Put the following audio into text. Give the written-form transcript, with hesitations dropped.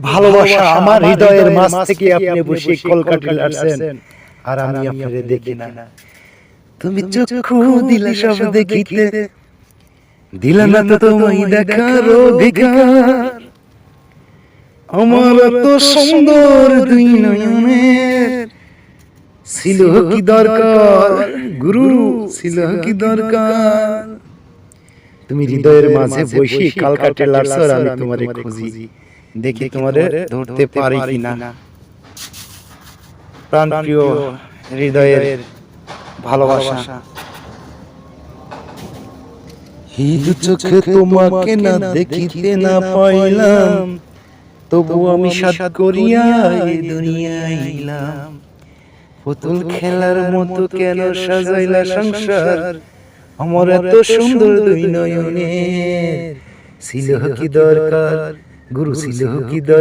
ভালোবাসা আমার হৃদয়ের মাঝ থেকে আপনি বসে কলকাতা আসছেন আর আমি আপনারে দেখি না। তুমি চক্ষু দিলে সব দেখিতে, দিলা না তো তোমায় দেখার অধিকার। আমার তো সুন্দর দুই নয়নের ছিল কি দরকার, গুরু ছিল কি দরকার। তুমি হৃদয়ের মাঝে বসে কলকাতা আসছো আর আমি তোমারে খুঁজি, দেখি তোমারে ধরতে পারি কিনা। প্রাণপ্রিয় হৃদয়ের ভালোবাসা, হিদু চোখে তোমাকে না দেখিতে না পাইলাম, তবু আমি সাত করিয়া এই দুনিয়ায় আইলাম। পুতুল খেলার মতো কেন সাজাইলা সংসার, আমার এত সুন্দর দুই নয়নের ছিল কি দরকার, গুরু ছিল কি দরকার।